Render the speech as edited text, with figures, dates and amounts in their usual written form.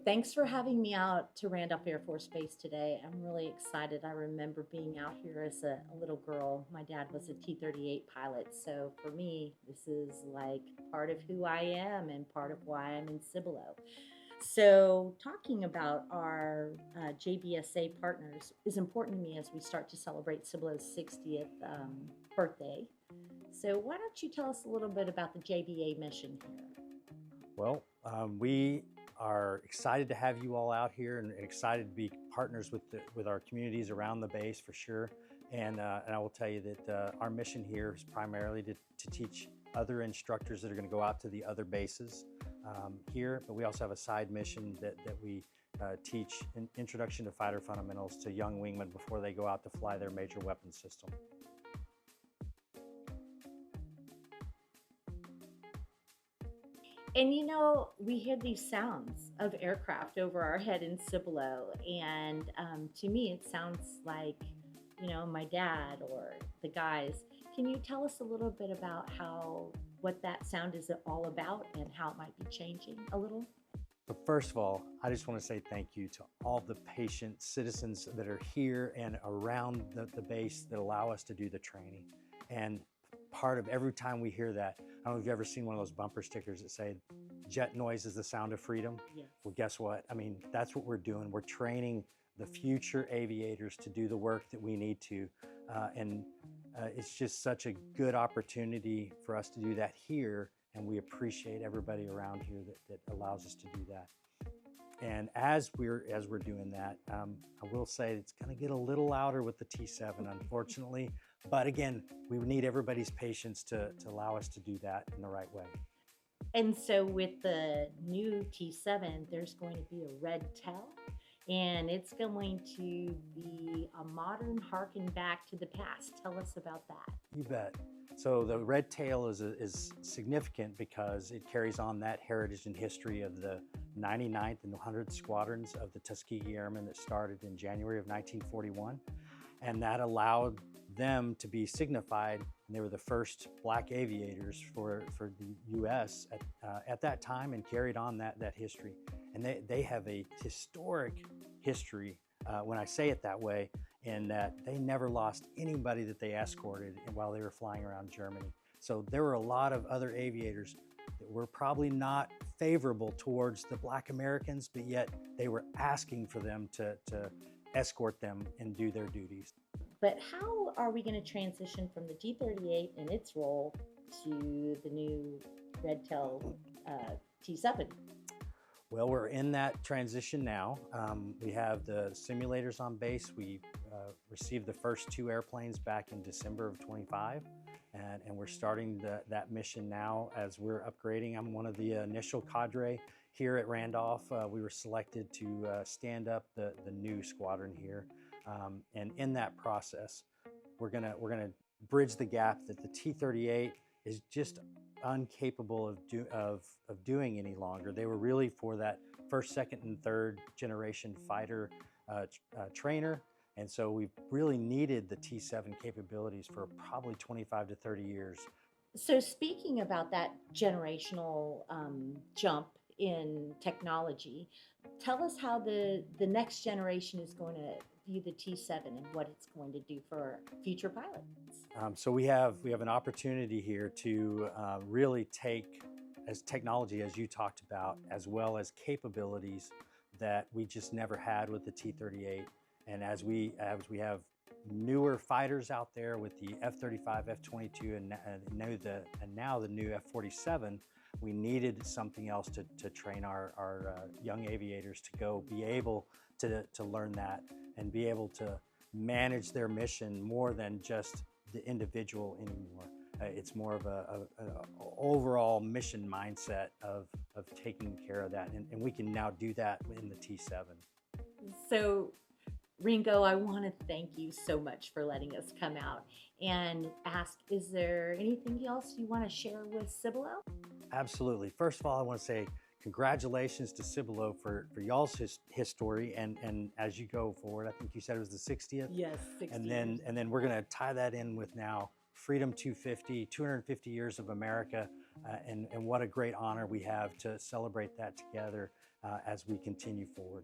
Thanks for having me out to Randolph Air Force Base today. I'm really excited. I remember being out here as a little girl. My dad was a T-38 pilot, so for me, this is like part of who I am and part of why I'm in Cibolo. So, talking about our JBSA partners is important to me as we start to celebrate Cibolo's 60th birthday. So, why don't you tell us a little bit about the JBA mission here? Well, we are excited to have you all out here and excited to be partners with our communities around the base for sure. And I will tell you that our mission here is primarily to teach other instructors that are going to go out to the other bases here, but we also have a side mission that we teach an introduction to fighter fundamentals to young wingmen before they go out to fly their major weapons system. And we hear these sounds of aircraft over our head in Cibolo, and to me, it sounds like, my dad or the guys. Can you tell us a little bit about what that sound is all about and how it might be changing a little? But first of all, I just want to say thank you to all the patient citizens that are here and around the base that allow us to do the training. And part of every time we hear that, I don't know if you've ever seen one of those bumper stickers that say, jet noise is the sound of freedom. Yes. Well, guess what? I mean, that's what we're doing. We're training the future aviators to do the work that we need to. And it's just such a good opportunity for us to do that here. And we appreciate everybody around here that allows us to do that. And as we're doing that, I will say it's going to get a little louder with the T7, unfortunately. But again, we need everybody's patience to allow us to do that in the right way. And so with the new T7, there's going to be a red tail, and it's going to be a modern harken back to the past. Tell us about that. You bet. So the red tail is significant because it carries on that heritage and history of the 99th and 100th Squadrons of the Tuskegee Airmen that started in January of 1941. And that allowed them to be signified. And they were the first black aviators for the U.S. at that time and carried on that history. And they have a historic history, when I say it that way, in that they never lost anybody that they escorted while they were flying around Germany. So there were a lot of other aviators that were probably not favorable towards the black Americans, but yet they were asking for them to escort them and do their duties. But how are we going to transition from the T-38 and its role to the new red tail T7? Well, we're in that transition now. We have the simulators on base. We received the first 2 airplanes back in December of 25, and we're starting that mission now as we're upgrading. I'm one of the initial cadre here at Randolph. We were selected to stand up the new squadron here, and in that process, we're gonna bridge the gap that the T-38 is just incapable of doing any longer. They were really for that first, second, and third generation fighter trainer. And so we really needed the T7 capabilities for probably 25 to 30 years. So speaking about that generational jump in technology, tell us how the next generation is going to view the T7 and what it's going to do for future pilots. So we have an opportunity here to really take as technology, as you talked about, as well as capabilities that we just never had with the T-38. And as we have newer fighters out there with the F-35, F-22, and now the new F-47, we needed something else to train our young aviators to go be able to learn that and be able to manage their mission more than just the individual anymore. It's more of an overall mission mindset of taking care of that. And we can now do that in the T7. So Ringo, I want to thank you so much for letting us come out and ask, is there anything else you want to share with Cibolo? Absolutely. First of all, I want to say congratulations to Cibolo for y'all's history, and as you go forward, I think you said it was the 60th. Yes, 60 and then we're going to tie that in with now Freedom 250, 250 years of America, and what a great honor we have to celebrate that together as we continue forward.